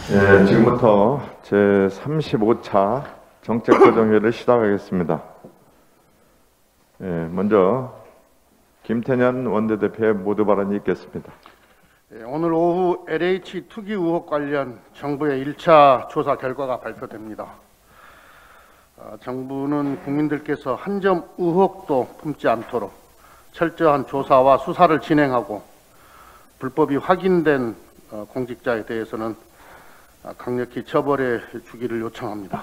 지금부터 제35차 정책조정회를 시작하겠습니다. 먼저 김태년 원내대표의 모두 발언이 있겠습니다. 오늘 오후 LH 투기 의혹 관련 정부의 1차 조사 결과가 발표됩니다. 정부는 국민들께서 한 점 의혹도 품지 않도록 철저한 조사와 수사를 진행하고 불법이 확인된 공직자에 대해서는 강력히 처벌해 주기를 요청합니다.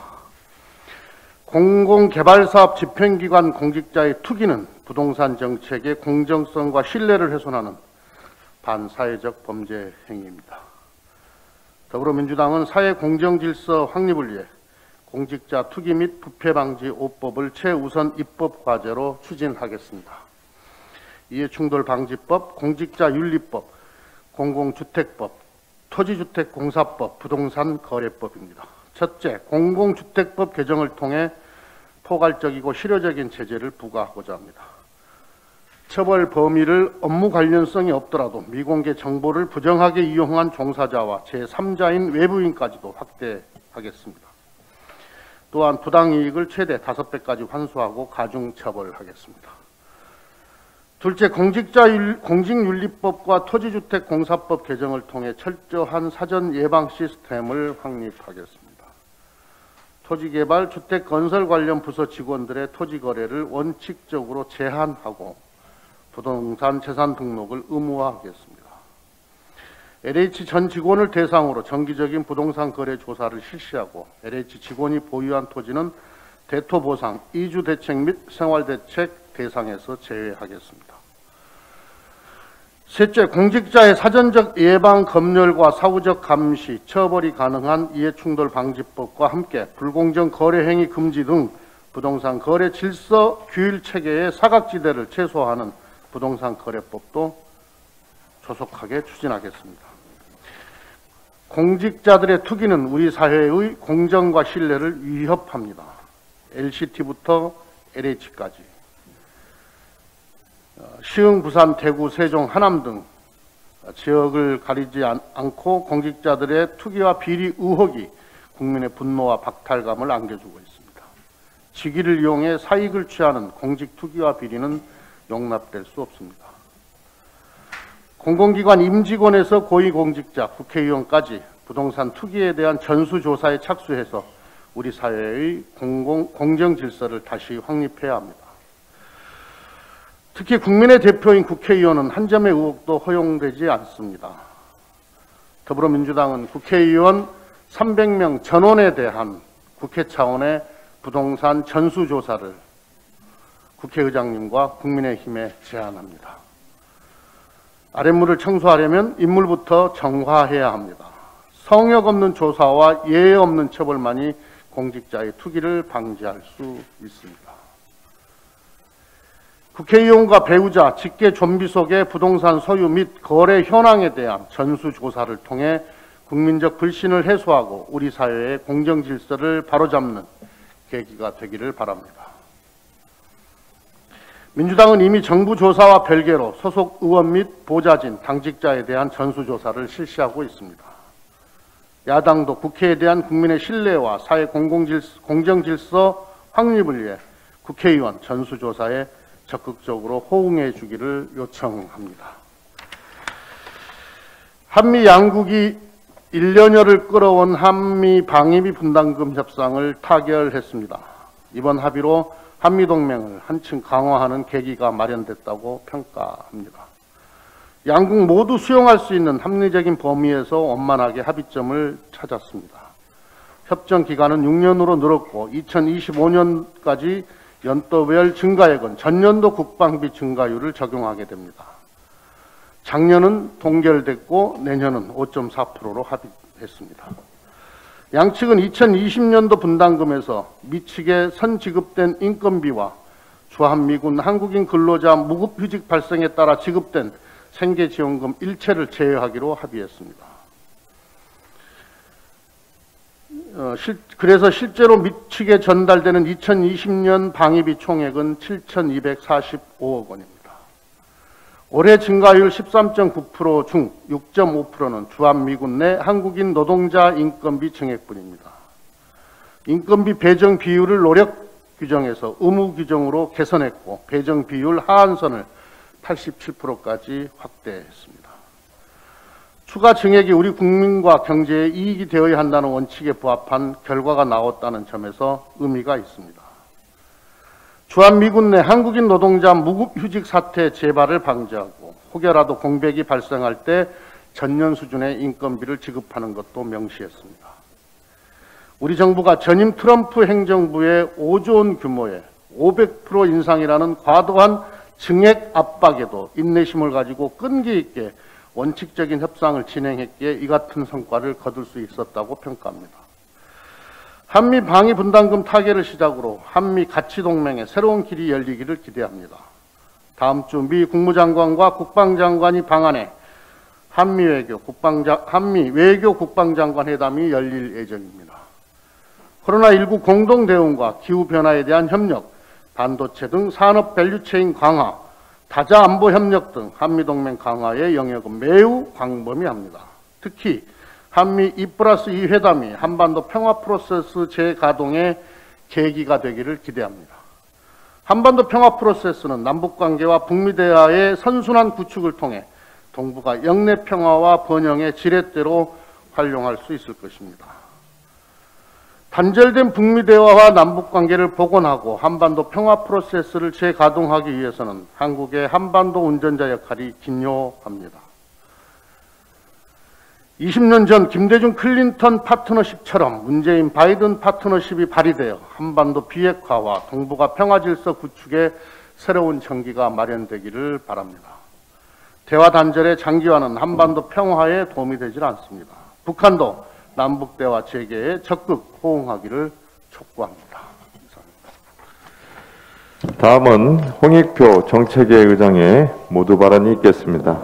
공공개발사업 집행기관 공직자의 투기는 부동산 정책의 공정성과 신뢰를 훼손하는 반사회적 범죄 행위입니다. 더불어민주당은 사회 공정질서 확립을 위해 공직자 투기 및 부패 방지 5법을 최우선 입법 과제로 추진하겠습니다. 이해충돌 방지법, 공직자윤리법, 공공주택법, 토지주택공사법, 부동산거래법입니다. 첫째, 공공주택법 개정을 통해 포괄적이고 실효적인 제재를 부과하고자 합니다. 처벌 범위를 업무 관련성이 없더라도 미공개 정보를 부정하게 이용한 종사자와 제3자인 외부인까지도 확대하겠습니다. 또한 부당이익을 최대 5배까지 환수하고 가중처벌하겠습니다. 둘째, 공직윤리법과 토지주택공사법 개정을 통해 철저한 사전 예방 시스템을 확립하겠습니다. 토지개발, 주택건설 관련 부서 직원들의 토지거래를 원칙적으로 제한하고 부동산 재산 등록을 의무화하겠습니다. LH 전 직원을 대상으로 정기적인 부동산 거래 조사를 실시하고 LH 직원이 보유한 토지는 대토보상, 이주대책 및 생활대책 대상에서 제외하겠습니다. 셋째, 공직자의 사전적 예방, 검열과 사후적 감시, 처벌이 가능한 이해충돌 방지법과 함께 불공정 거래 행위 금지 등 부동산 거래 질서 규율 체계의 사각지대를 최소화하는 부동산 거래법도 조속하게 추진하겠습니다. 공직자들의 투기는 우리 사회의 공정과 신뢰를 위협합니다. LCT부터 LH까지. 시흥, 부산, 대구, 세종, 하남 등 지역을 가리지 않고 공직자들의 투기와 비리 의혹이 국민의 분노와 박탈감을 안겨주고 있습니다. 직위를 이용해 사익을 취하는 공직 투기와 비리는 용납될 수 없습니다. 공공기관 임직원에서 고위공직자, 국회의원까지 부동산 투기에 대한 전수조사에 착수해서 우리 사회의 공정질서를 다시 확립해야 합니다. 특히 국민의 대표인 국회의원은 한 점의 의혹도 허용되지 않습니다. 더불어민주당은 국회의원 300명 전원에 대한 국회 차원의 부동산 전수조사를 국회의장님과 국민의힘에 제안합니다. 아랫물을 청소하려면 윗물부터 정화해야 합니다. 성역 없는 조사와 예의 없는 처벌만이 공직자의 투기를 방지할 수 있습니다. 국회의원과 배우자, 직계 좀비 속의 부동산 소유 및 거래 현황에 대한 전수조사를 통해 국민적 불신을 해소하고 우리 사회의 공정질서를 바로잡는 계기가 되기를 바랍니다. 민주당은 이미 정부 조사와 별개로 소속 의원 및 보좌진, 당직자에 대한 전수조사를 실시하고 있습니다. 야당도 국회에 대한 국민의 신뢰와 사회 공정질서 확립을 위해 국회의원 전수조사에 적극적으로 호응해 주기를 요청합니다. 한미 양국이 1년여를 끌어온 한미 방위비 분담금 협상을 타결했습니다. 이번 합의로 한미동맹을 한층 강화하는 계기가 마련됐다고 평가합니다. 양국 모두 수용할 수 있는 합리적인 범위에서 원만하게 합의점을 찾았습니다. 협정 기간은 6년으로 늘었고 2025년까지 연도별 증가액은 전년도 국방비 증가율을 적용하게 됩니다. 작년은 동결됐고 내년은 5.4%로 합의했습니다. 양측은 2020년도 분담금에서 미측에 선지급된 인건비와 주한미군 한국인 근로자 무급휴직 발생에 따라 지급된 생계지원금 일체를 제외하기로 합의했습니다. 그래서 실제로 미측에 전달되는 2020년 방위비 총액은 7,245억 원입니다. 올해 증가율 13.9% 중 6.5%는 주한미군 내 한국인 노동자 인건비 증액분입니다. 인건비 배정 비율을 노력 규정에서 의무 규정으로 개선했고 배정 비율 하한선을 87%까지 확대했습니다. 추가 증액이 우리 국민과 경제에 이익이 되어야 한다는 원칙에 부합한 결과가 나왔다는 점에서 의미가 있습니다. 주한미군 내 한국인 노동자 무급휴직 사태 재발을 방지하고 혹여라도 공백이 발생할 때 전년 수준의 인건비를 지급하는 것도 명시했습니다. 우리 정부가 전임 트럼프 행정부의 5조 원 규모의 500% 인상이라는 과도한 증액 압박에도 인내심을 가지고 끈기 있게 원칙적인 협상을 진행했기에 이 같은 성과를 거둘 수 있었다고 평가합니다. 한미 방위 분담금 타결을 시작으로 한미 가치 동맹의 새로운 길이 열리기를 기대합니다. 다음 주 미 국무장관과 국방장관이 방한해 한미 외교 국방장관 회담이 열릴 예정입니다. 코로나19 공동 대응과 기후 변화에 대한 협력, 반도체 등 산업 밸류체인 강화, 다자 안보 협력 등 한미 동맹 강화의 영역은 매우 광범위합니다. 특히 한미 2+2 회담이 한반도 평화 프로세스 재가동의 계기가 되기를 기대합니다. 한반도 평화 프로세스는 남북관계와 북미 대화의 선순환 구축을 통해 동북아 영내 평화와 번영의 지렛대로 활용할 수 있을 것입니다. 단절된 북미 대화와 남북관계를 복원하고 한반도 평화 프로세스를 재가동하기 위해서는 한국의 한반도 운전자 역할이 긴요합니다. 20년 전 김대중 클린턴 파트너십처럼 문재인 바이든 파트너십이 발휘되어 한반도 비핵화와 동북아 평화질서 구축의 새로운 전기가 마련되기를 바랍니다. 대화 단절의 장기화는 한반도 평화에 도움이 되질 않습니다. 북한도 남북대화 재개에 적극 호응하기를 촉구합니다. 다음은 홍익표 정책위 의장의 모두 발언이 있겠습니다.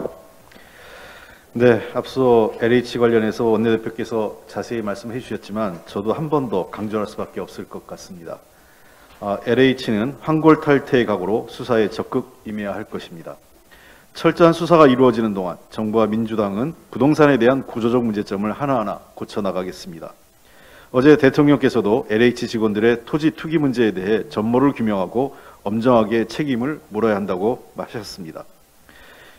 네, 앞서 LH 관련해서 원내대표께서 자세히 말씀해 주셨지만 저도 한 번 더 강조할 수밖에 없을 것 같습니다. LH는 황골탈퇴의 각오로 수사에 적극 임해야 할 것입니다. 철저한 수사가 이루어지는 동안 정부와 민주당은 부동산에 대한 구조적 문제점을 하나하나 고쳐나가겠습니다. 어제 대통령께서도 LH 직원들의 토지 투기 문제에 대해 전모를 규명하고 엄정하게 책임을 물어야 한다고 하셨습니다.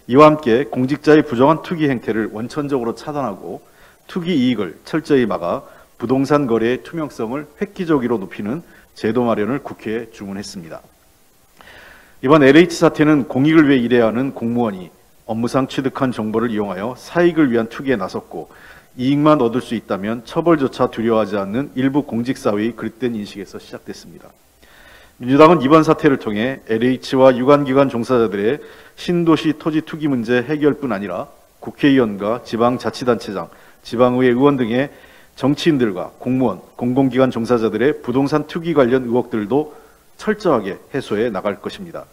이와 함께 공직자의 부정한 투기 행태를 원천적으로 차단하고 투기 이익을 철저히 막아 부동산 거래의 투명성을 획기적으로 높이는 제도 마련을 국회에 주문했습니다. 이번 LH 사태는 공익을 위해 일해야 하는 공무원이 업무상 취득한 정보를 이용하여 사익을 위한 투기에 나섰고 이익만 얻을 수 있다면 처벌조차 두려워하지 않는 일부 공직사회의 그릇된 인식에서 시작됐습니다. 민주당은 이번 사태를 통해 LH와 유관기관 종사자들의 신도시 토지 투기 문제 해결뿐 아니라 국회의원과 지방자치단체장, 지방의회 의원 등의 정치인들과 공무원, 공공기관 종사자들의 부동산 투기 관련 의혹들도 철저하게 해소해 나갈 것입니다.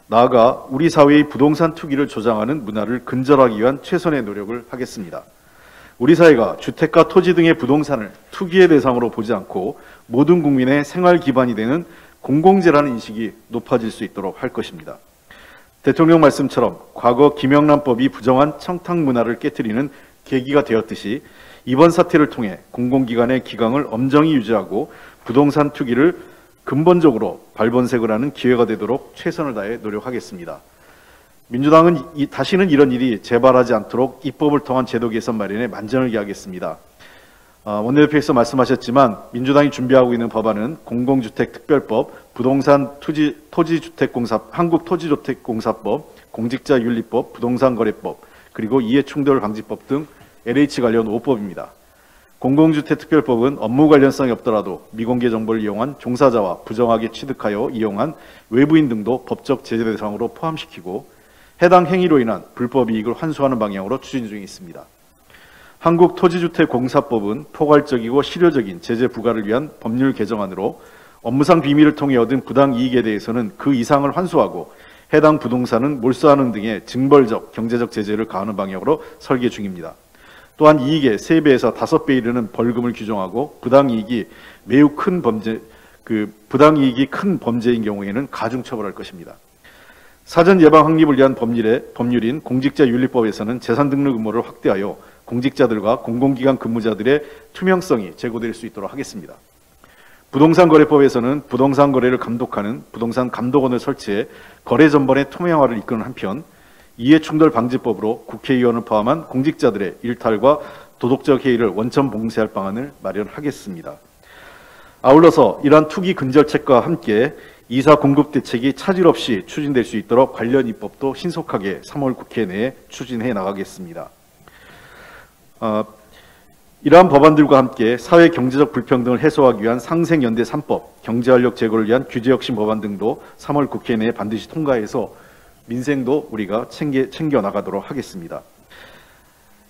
나아가 우리 사회의 부동산 투기를 조장하는 문화를 근절하기 위한 최선의 노력을 하겠습니다. 우리 사회가 주택과 토지 등의 부동산을 투기의 대상으로 보지 않고 모든 국민의 생활 기반이 되는 공공재라는 인식이 높아질 수 있도록 할 것입니다. 대통령 말씀처럼 과거 김영란법이 부정한 청탁 문화를 깨트리는 계기가 되었듯이 이번 사태를 통해 공공기관의 기강을 엄정히 유지하고 부동산 투기를 근본적으로 발본색을 하는 기회가 되도록 최선을 다해 노력하겠습니다. 민주당은 다시는 이런 일이 재발하지 않도록 입법을 통한 제도 개선 마련에 만전을 기하겠습니다. 원내대표께서 말씀하셨지만 민주당이 준비하고 있는 법안은 공공주택특별법, 부동산 한국토지주택공사법, 공직자윤리법, 부동산거래법, 그리고 이해충돌 방지법 등 LH 관련 5법입니다. 공공주택특별법은 업무 관련성이 없더라도 미공개 정보를 이용한 종사자와 부정하게 취득하여 이용한 외부인 등도 법적 제재 대상으로 포함시키고 해당 행위로 인한 불법 이익을 환수하는 방향으로 추진 중에 있습니다. 한국토지주택공사법은 포괄적이고 실효적인 제재 부과를 위한 법률 개정안으로 업무상 비밀을 통해 얻은 부당 이익에 대해서는 그 이상을 환수하고 해당 부동산은 몰수하는 등의 징벌적, 경제적 제재를 가하는 방향으로 설계 중입니다. 또한 이익의 3배에서 5배 이르는 벌금을 규정하고 부당이익이 큰 범죄인 경우에는 가중처벌할 것입니다. 사전 예방 확립을 위한 법률인 공직자윤리법에서는 재산 등록 의무를 확대하여 공직자들과 공공기관 근무자들의 투명성이 제고될 수 있도록 하겠습니다. 부동산거래법에서는 부동산 거래를 감독하는 부동산 감독원을 설치해 거래 전반의 투명화를 이끄는 한편, 이해충돌 방지법으로 국회의원을 포함한 공직자들의 일탈과 도덕적 해이를 원천 봉쇄할 방안을 마련하겠습니다. 아울러서 이러한 투기 근절책과 함께 이사 공급 대책이 차질 없이 추진될 수 있도록 관련 입법도 신속하게 3월 국회 내에 추진해 나가겠습니다. 이러한 법안들과 함께 사회 경제적 불평등을 해소하기 위한 상생연대 3법, 경제활력 제고를 위한 규제혁신 법안 등도 3월 국회 내에 반드시 통과해서 민생도 우리가 챙겨 나가도록 하겠습니다.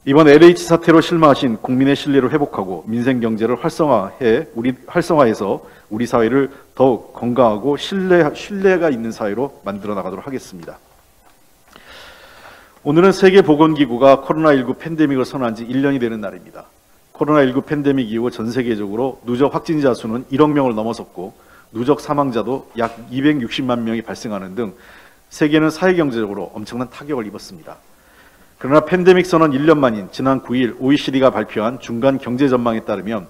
이번 LH 사태로 실망하신 국민의 신뢰를 회복하고 민생 경제를 활성화해서 우리 사회를 더욱 건강하고 신뢰가 있는 사회로 만들어 나가도록 하겠습니다. 오늘은 세계보건기구가 코로나19 팬데믹을 선언한 지 1년이 되는 날입니다. 코로나19 팬데믹 이후 전 세계적으로 누적 확진자 수는 1억 명을 넘어섰고 누적 사망자도 약 260만 명이 발생하는 등 세계는 사회경제적으로 엄청난 타격을 입었습니다. 그러나 팬데믹 선언 1년 만인 지난 9일 OECD가 발표한 중간 경제 전망에 따르면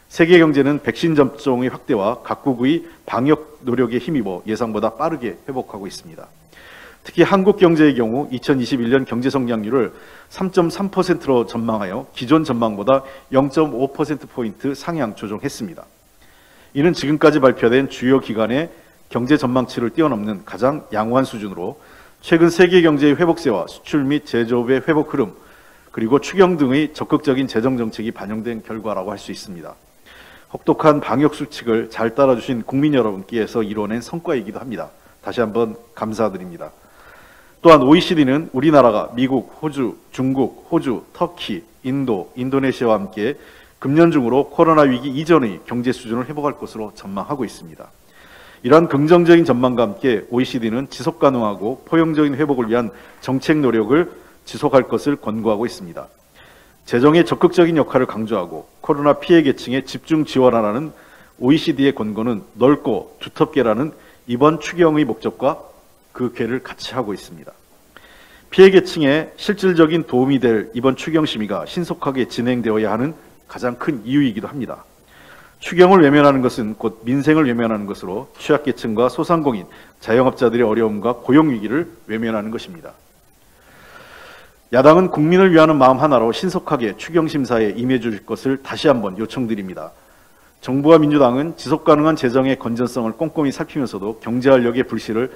세계 경제는 백신 접종의 확대와 각국의 방역 노력에 힘입어 예상보다 빠르게 회복하고 있습니다. 특히 한국 경제의 경우 2021년 경제 성장률을 3.3%로 전망하여 기존 전망보다 0.5%포인트 상향 조정했습니다. 이는 지금까지 발표된 주요 기관의 경제 전망치를 뛰어넘는 가장 양호한 수준으로 최근 세계 경제의 회복세와 수출 및 제조업의 회복 흐름, 그리고 추경 등의 적극적인 재정 정책이 반영된 결과라고 할 수 있습니다. 혹독한 방역 수칙을 잘 따라주신 국민 여러분께서 이뤄낸 성과이기도 합니다. 다시 한번 감사드립니다. 또한 OECD는 우리나라가 미국, 호주, 중국, 호주, 터키, 인도, 인도네시아와 함께 금년 중으로 코로나 위기 이전의 경제 수준을 회복할 것으로 전망하고 있습니다. 이러한 긍정적인 전망과 함께 OECD는 지속가능하고 포용적인 회복을 위한 정책 노력을 지속할 것을 권고하고 있습니다. 재정의 적극적인 역할을 강조하고 코로나 피해 계층에 집중 지원하라는 OECD의 권고는 넓고 두텁게라는 이번 추경의 목적과 그 궤를 같이 하고 있습니다. 피해 계층에 실질적인 도움이 될 이번 추경 심의가 신속하게 진행되어야 하는 가장 큰 이유이기도 합니다. 추경을 외면하는 것은 곧 민생을 외면하는 것으로 취약계층과 소상공인, 자영업자들의 어려움과 고용위기를 외면하는 것입니다. 야당은 국민을 위하는 마음 하나로 신속하게 추경심사에 임해 주실 것을 다시 한번 요청드립니다. 정부와 민주당은 지속가능한 재정의 건전성을 꼼꼼히 살피면서도 경제활력의 불씨를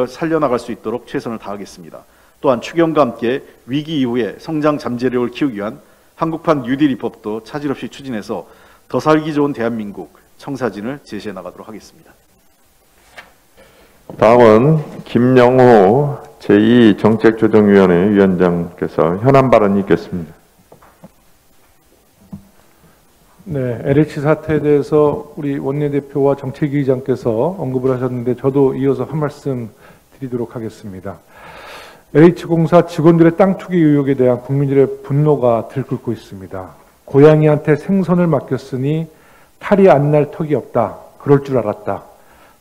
살려나갈 수 있도록 최선을 다하겠습니다. 또한 추경과 함께 위기 이후에 성장 잠재력을 키우기 위한 한국판 뉴딜 입법도 차질 없이 추진해서 더 살기 좋은 대한민국 청사진을 제시해 나가도록 하겠습니다. 다음은 김영호 제2정책조정위원회 위원장께서 현안 발언이 있겠습니다. 네, LH 사태에 대해서 우리 원내대표와 정책위 의장께서 언급을 하셨는데 저도 이어서 한 말씀 드리도록 하겠습니다. LH공사 직원들의 땅 투기 의혹에 대한 국민들의 분노가 들끓고 있습니다. 고양이한테 생선을 맡겼으니 탈이 안 날 턱이 없다. 그럴 줄 알았다.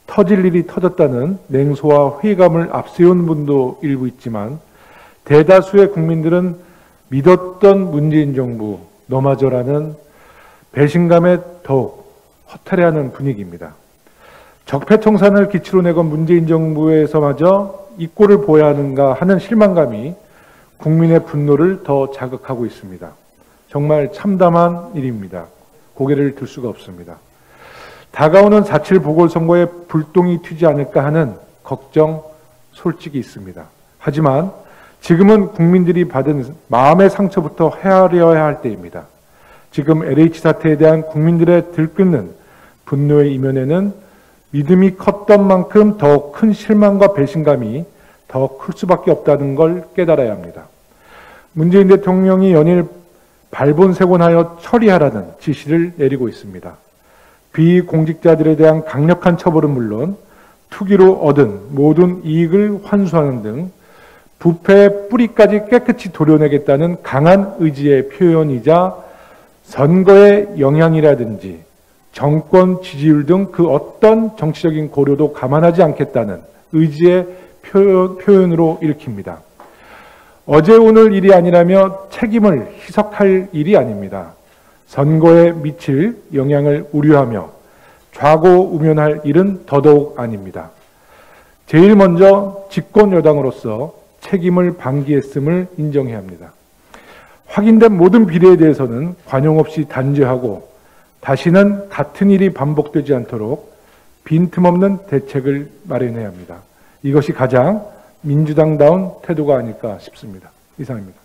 터질 일이 터졌다는 냉소와 회의감을 앞세운 분도 일부 있지만 대다수의 국민들은 믿었던 문재인 정부 너마저라는 배신감에 더욱 허탈해하는 분위기입니다. 적폐청산을 기치로 내건 문재인 정부에서마저 이 꼴을 보아야 하는가 하는 실망감이 국민의 분노를 더 자극하고 있습니다. 정말 참담한 일입니다. 고개를 들 수가 없습니다. 다가오는 4.7 보궐선거에 불똥이 튀지 않을까 하는 걱정 솔직히 있습니다. 하지만 지금은 국민들이 받은 마음의 상처부터 헤아려야 할 때입니다. 지금 LH 사태에 대한 국민들의 들끓는 분노의 이면에는 믿음이 컸던 만큼 더 큰 실망과 배신감이 더 클 수밖에 없다는 걸 깨달아야 합니다. 문재인 대통령이 연일 발본색원하여 처리하라는 지시를 내리고 있습니다. 비공직자들에 대한 강력한 처벌은 물론 투기로 얻은 모든 이익을 환수하는 등 부패의 뿌리까지 깨끗이 도려내겠다는 강한 의지의 표현이자 선거의 영향이라든지 정권 지지율 등 그 어떤 정치적인 고려도 감안하지 않겠다는 의지의 표현으로 일으킵니다. 어제 오늘 일이 아니라며 책임을 희석할 일이 아닙니다. 선거에 미칠 영향을 우려하며 좌고우면할 일은 더더욱 아닙니다. 제일 먼저 집권 여당으로서 책임을 방기했음을 인정해야 합니다. 확인된 모든 비리에 대해서는 관용 없이 단죄하고 다시는 같은 일이 반복되지 않도록 빈틈없는 대책을 마련해야 합니다. 이것이 가장 민주당다운 태도가 아닐까 싶습니다. 이상입니다.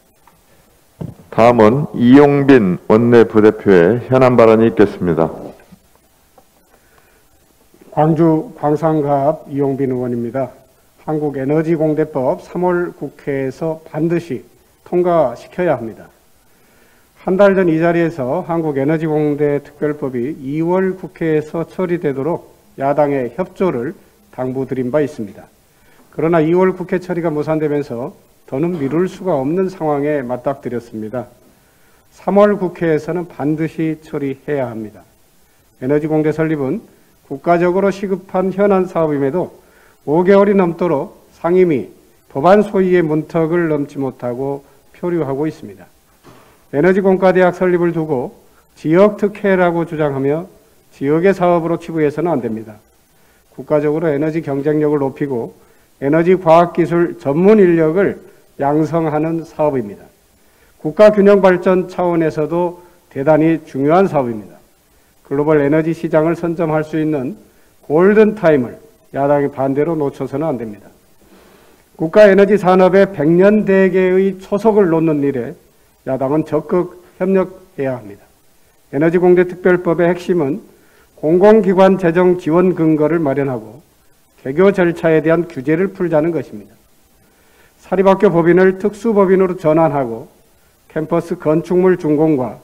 다음은 이용빈 원내부대표의 현안 발언이 있겠습니다. 광주 광산갑 이용빈 의원입니다. 한국에너지공대법 3월 국회에서 반드시 통과시켜야 합니다. 한 달 전 이 자리에서 한국에너지공대 특별법이 2월 국회에서 처리되도록 야당의 협조를 당부드린 바 있습니다. 그러나 2월 국회 처리가 무산되면서 더는 미룰 수가 없는 상황에 맞닥뜨렸습니다. 3월 국회에서는 반드시 처리해야 합니다. 에너지공대 설립은 국가적으로 시급한 현안 사업임에도 5개월이 넘도록 상임위, 법안 소위의 문턱을 넘지 못하고 표류하고 있습니다. 에너지공과대학 설립을 두고 지역특혜라고 주장하며 지역의 사업으로 치부해서는 안 됩니다. 국가적으로 에너지 경쟁력을 높이고 에너지 과학기술 전문 인력을 양성하는 사업입니다. 국가균형발전 차원에서도 대단히 중요한 사업입니다. 글로벌 에너지 시장을 선점할 수 있는 골든타임을 야당이 반대로 놓쳐서는 안 됩니다. 국가에너지 산업의 100년 대계의 초석을 놓는 일에 야당은 적극 협력해야 합니다. 에너지공대 특별법의 핵심은 공공기관 재정 지원 근거를 마련하고 개교 절차에 대한 규제를 풀자는 것입니다. 사립학교 법인을 특수법인으로 전환하고 캠퍼스 건축물 준공과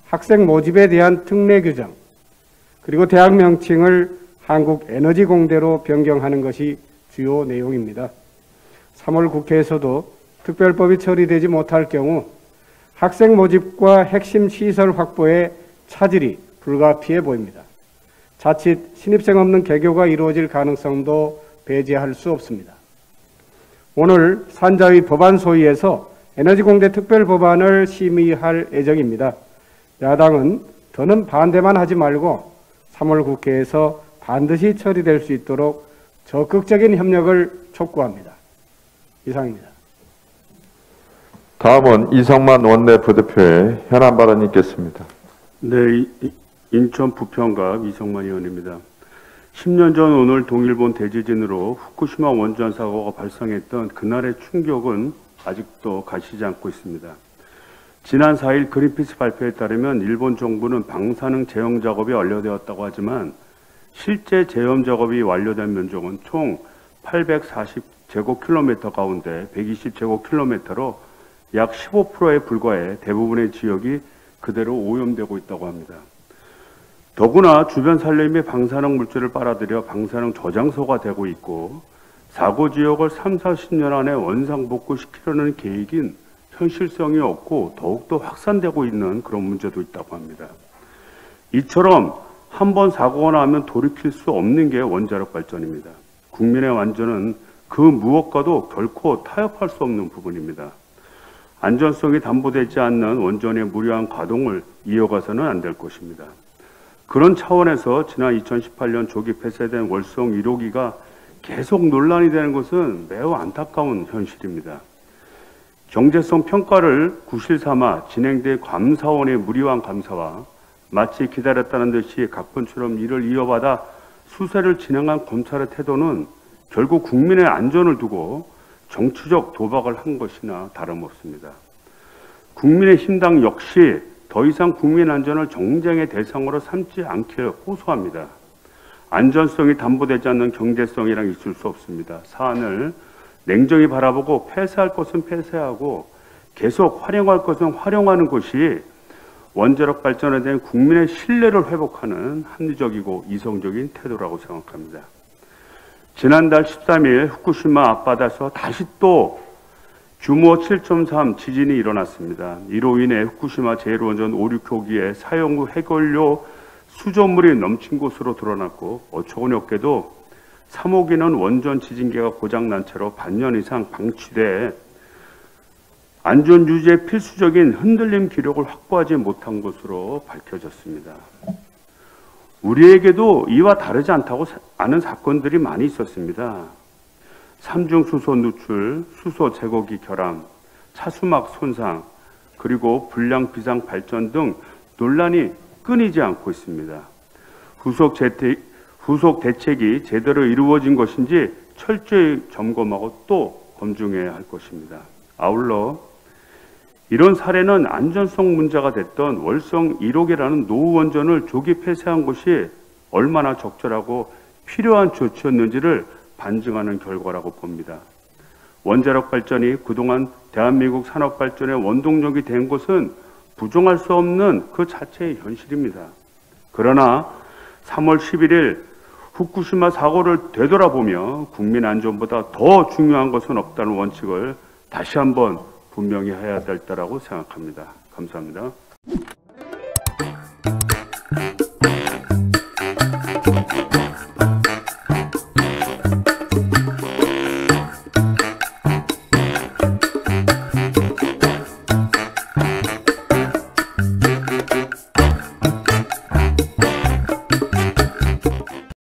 학생 모집에 대한 특례 규정, 그리고 대학 명칭을 한국에너지공대로 변경하는 것이 주요 내용입니다. 3월 국회에서도 특별법이 처리되지 못할 경우 학생 모집과 핵심 시설 확보에 차질이 불가피해 보입니다. 자칫 신입생 없는 개교가 이루어질 가능성도 배제할 수 없습니다. 오늘 산자위 법안 소위에서 에너지공대 특별법안을 심의할 예정입니다. 야당은 더는 반대만 하지 말고 3월 국회에서 반드시 처리될 수 있도록 적극적인 협력을 촉구합니다. 이상입니다. 다음은 이성만 원내부대표의 현안 발언이 있겠습니다. 네, 인천 부평갑 이성만 의원입니다. 10년 전 오늘 동일본 대지진으로 후쿠시마 원전 사고가 발생했던 그날의 충격은 아직도 가시지 않고 있습니다. 지난 4일 그린피스 발표에 따르면 일본 정부는 방사능 제형 작업이 완료되었다고 하지만 실제 제염 작업이 완료된 면적은 총 840제곱킬로미터 가운데 120제곱킬로미터로 약 15%에 불과해 대부분의 지역이 그대로 오염되고 있다고 합니다. 더구나 주변 산림이 방사능 물질을 빨아들여 방사능 저장소가 되고 있고 사고 지역을 3, 40년 안에 원상복구시키려는 계획인 현실성이 없고 더욱더 확산되고 있는 그런 문제도 있다고 합니다. 이처럼 한번 사고가 나면 돌이킬 수 없는 게 원자력 발전입니다. 국민의 안전은 그 무엇과도 결코 타협할 수 없는 부분입니다. 안전성이 담보되지 않는 원전의 무리한 가동을 이어가서는 안 될 것입니다. 그런 차원에서 지난 2018년 조기 폐쇄된 월성 1호기가 계속 논란이 되는 것은 매우 안타까운 현실입니다. 경제성 평가를 구실 삼아 진행된 감사원의 무리한 감사와 마치 기다렸다는 듯이 각본처럼 이를 이어받아 수사를 진행한 검찰의 태도는 결국 국민의 안전을 두고 정치적 도박을 한 것이나 다름없습니다. 국민의힘당 역시 더 이상 국민 안전을 정쟁의 대상으로 삼지 않기를 호소합니다. 안전성이 담보되지 않는 경제성이란 있을 수 없습니다. 사안을 냉정히 바라보고 폐쇄할 것은 폐쇄하고 계속 활용할 것은 활용하는 것이 원자력 발전에 대한 국민의 신뢰를 회복하는 합리적이고 이성적인 태도라고 생각합니다. 지난달 13일 후쿠시마 앞바다에서 다시 또 규모 7.3 지진이 일어났습니다. 이로 인해 후쿠시마 제1원전 5, 6호기의 사용 후 해결료 수조물이 넘친 곳으로 드러났고 어처구니 없게도 3호기는 원전 지진계가 고장난 채로 반년 이상 방치돼 안전 유지에 필수적인 흔들림 기록을 확보하지 못한 것으로 밝혀졌습니다. 우리에게도 이와 다르지 않다고 아는 사건들이 많이 있었습니다. 삼중 수소 누출, 수소 제거기 결함, 차수막 손상, 그리고 불량 비상 발전 등 논란이 끊이지 않고 있습니다. 후속 대책이 제대로 이루어진 것인지 철저히 점검하고 또 검증해야 할 것입니다. 아울러 이런 사례는 안전성 문제가 됐던 월성 1호기라는 노후 원전을 조기 폐쇄한 것이 얼마나 적절하고 필요한 조치였는지를 반증하는 결과라고 봅니다. 원자력 발전이 그동안 대한민국 산업 발전의 원동력이 된 것은 부정할 수 없는 그 자체의 현실입니다. 그러나 3월 11일 후쿠시마 사고를 되돌아보며 국민 안전보다 더 중요한 것은 없다는 원칙을 다시 한번 분명히 해야 될 때라고 생각합니다. 감사합니다.